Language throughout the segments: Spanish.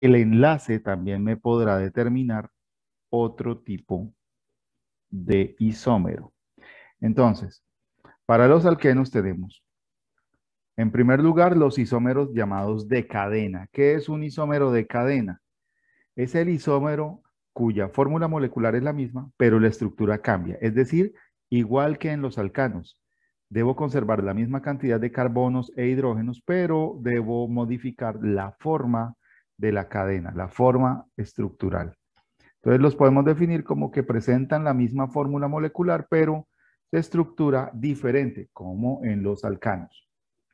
el enlace también me podrá determinar otro tipo de isómero. Entonces, para los alquenos tenemos, en primer lugar, los isómeros llamados de cadena. ¿Qué es un isómero de cadena? Es el isómero cuya fórmula molecular es la misma, pero la estructura cambia. Es decir, igual que en los alcanos, debo conservar la misma cantidad de carbonos e hidrógenos, pero debo modificar la forma de la cadena, la forma estructural. Entonces los podemos definir como que presentan la misma fórmula molecular, pero de estructura diferente, como en los alcanos,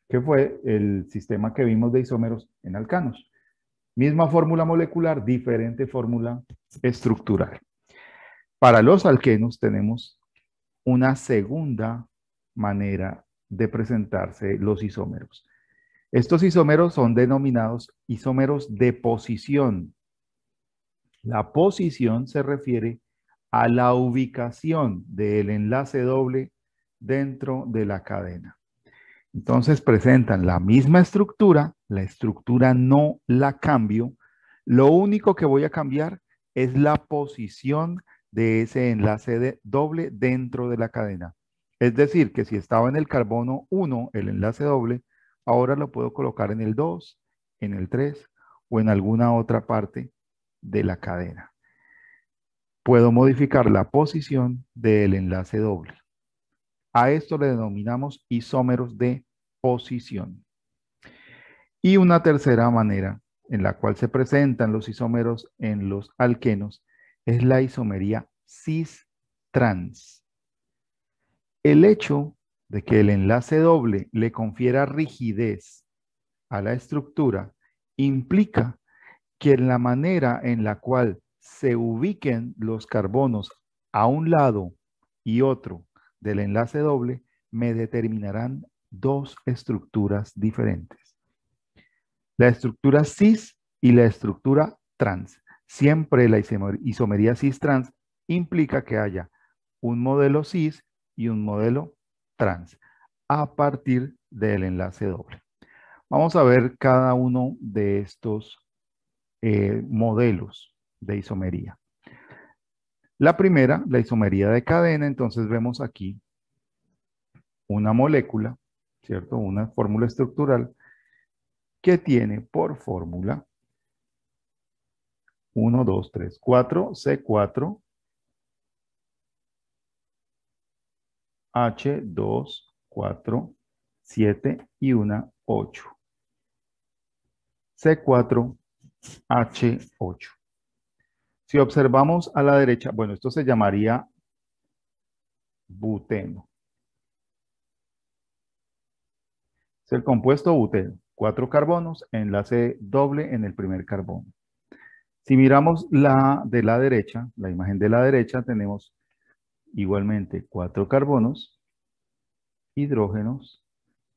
que fue el sistema que vimos de isómeros en alcanos. Misma fórmula molecular, diferente fórmula estructural. Para los alquenos tenemos una segunda manera de presentarse los isómeros. Estos isómeros son denominados isómeros de posición. La posición se refiere a la ubicación del enlace doble dentro de la cadena. Entonces presentan la misma estructura, la estructura no la cambio, lo único que voy a cambiar es la posición de ese enlace doble dentro de la cadena. Es decir, que si estaba en el carbono 1, el enlace doble, ahora lo puedo colocar en el 2, en el 3 o en alguna otra parte de la cadena. Puedo modificar la posición del enlace doble. A esto le denominamos isómeros de posición. Y una tercera manera en la cual se presentan los isómeros en los alquenos es la isomería cis-trans. El hecho de que el enlace doble le confiera rigidez a la estructura implica que en la manera en la cual se ubiquen los carbonos a un lado y otro del enlace doble me determinarán dos estructuras diferentes. La estructura cis y la estructura trans. Siempre la isomería cis-trans implica que haya un modelo cis y un modelo trans a partir del enlace doble. Vamos a ver cada uno de estos modelos de isomería. La primera, la isomería de cadena, entonces vemos aquí una molécula, ¿cierto? Una fórmula estructural que tiene por fórmula 1, 2, 3, 4, C4, H2, 4, 7 y una 8. C4, H8. Si observamos a la derecha, bueno, esto se llamaría buteno. Es el compuesto buteno. 4 carbonos, enlace doble en el primer carbono. Si miramos la de la derecha, la imagen de la derecha, tenemos igualmente 4 carbonos, hidrógenos,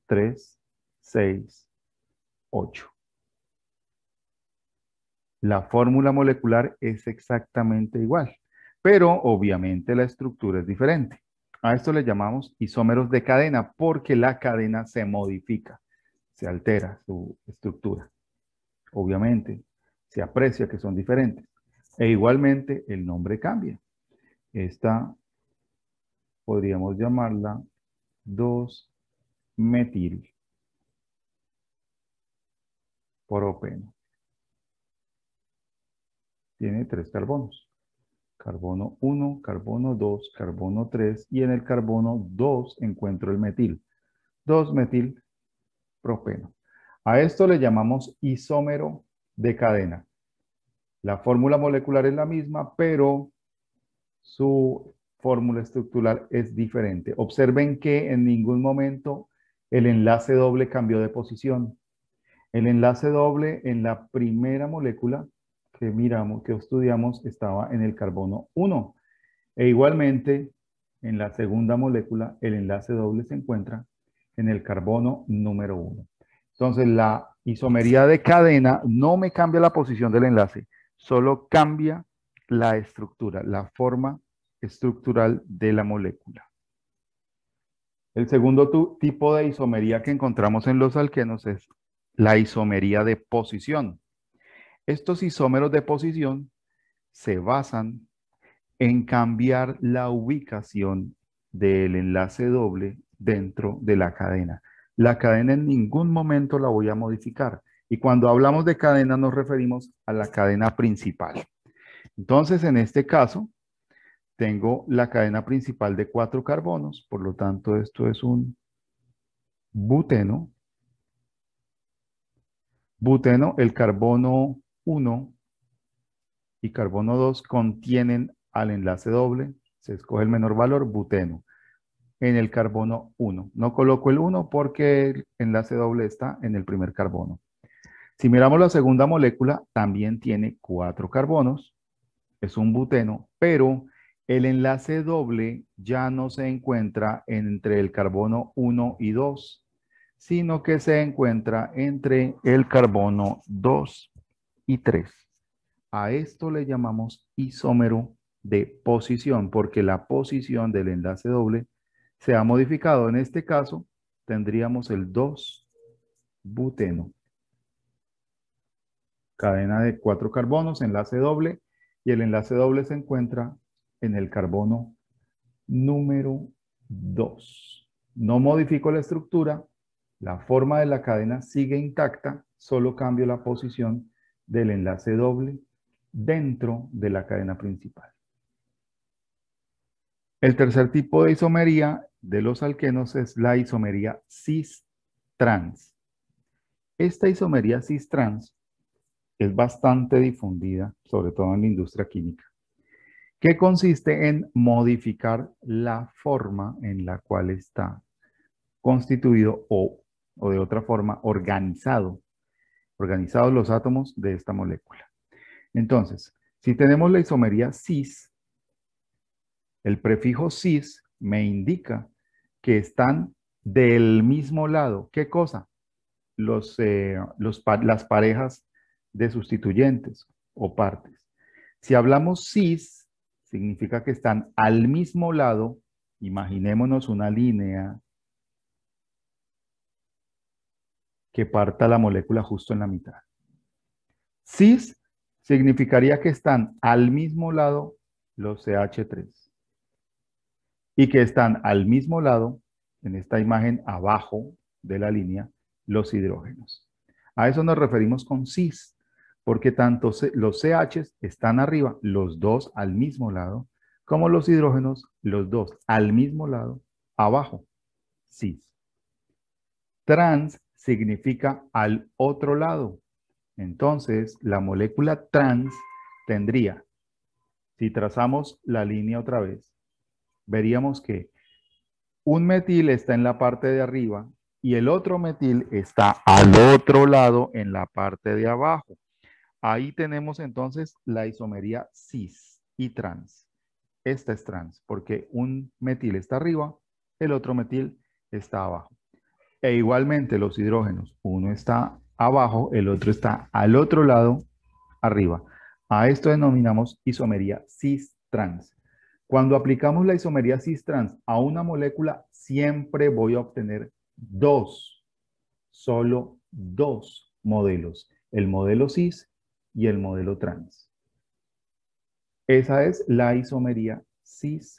3, 6, 8. La fórmula molecular es exactamente igual, pero obviamente la estructura es diferente. A esto le llamamos isómeros de cadena porque la cadena se modifica, se altera su estructura. Obviamente, se aprecia que son diferentes. E igualmente el nombre cambia. Esta podríamos llamarla 2-metil propeno. Tiene 3 carbonos. Carbono 1, carbono 2, carbono 3 y en el carbono 2 encuentro el metil. 2-metil propeno. A esto le llamamos isómero de cadena. La fórmula molecular es la misma, pero su fórmula estructural es diferente. Observen que en ningún momento el enlace doble cambió de posición. El enlace doble en la primera molécula que miramos, que estudiamos, estaba en el carbono 1. E igualmente, en la segunda molécula, el enlace doble se encuentra en el carbono número 1. Entonces, la isomería de cadena no me cambia la posición del enlace, solo cambia la estructura, la forma estructural de la molécula. El segundo tipo de isomería que encontramos en los alquenos es la isomería de posición. Estos isómeros de posición se basan en cambiar la ubicación del enlace doble dentro de la cadena. La cadena en ningún momento la voy a modificar. Y cuando hablamos de cadena nos referimos a la cadena principal. Entonces, en este caso, tengo la cadena principal de 4 carbonos, por lo tanto, esto es un buteno. Buteno, el carbono 1 y carbono 2 contienen al enlace doble, se escoge el menor valor, buteno, en el carbono 1. No coloco el 1 porque el enlace doble está en el primer carbono. Si miramos la segunda molécula, también tiene 4 carbonos, es un buteno, pero el enlace doble ya no se encuentra entre el carbono 1 y 2, sino que se encuentra entre el carbono 2 y 3. A esto le llamamos isómero de posición, porque la posición del enlace doble se ha modificado. En este caso, tendríamos el 2-buteno. Cadena de 4 carbonos, enlace doble, y el enlace doble se encuentra en el carbono número 2. No modifico la estructura, la forma de la cadena sigue intacta, solo cambio la posición del enlace doble dentro de la cadena principal. El tercer tipo de isomería de los alquenos es la isomería cis-trans. Esta isomería cis-trans es bastante difundida, sobre todo en la industria química, que consiste en modificar la forma en la cual está constituido o de otra forma organizados los átomos de esta molécula. Entonces, si tenemos la isomería cis, el prefijo cis me indica que están del mismo lado. ¿Qué cosa? Las parejas de sustituyentes o partes. Si hablamos cis, significa que están al mismo lado. Imaginémonos una línea que parta la molécula justo en la mitad. Cis significaría que están al mismo lado los CH3 y que están al mismo lado, en esta imagen abajo de la línea, los hidrógenos. A eso nos referimos con cis, porque tanto los CH están arriba, los dos al mismo lado, como los hidrógenos, los dos al mismo lado, abajo, cis. Trans significa al otro lado. Entonces, la molécula trans tendría, si trazamos la línea otra vez, veríamos que un metil está en la parte de arriba y el otro metil está al otro lado en la parte de abajo. Ahí tenemos entonces la isomería cis y trans. Esta es trans porque un metil está arriba, el otro metil está abajo. E igualmente los hidrógenos, uno está abajo, el otro está al otro lado, arriba. A esto denominamos isomería cis-trans. Cuando aplicamos la isomería cis-trans a una molécula, siempre voy a obtener solo dos modelos, el modelo cis y el modelo trans. Esa es la isomería cis-trans.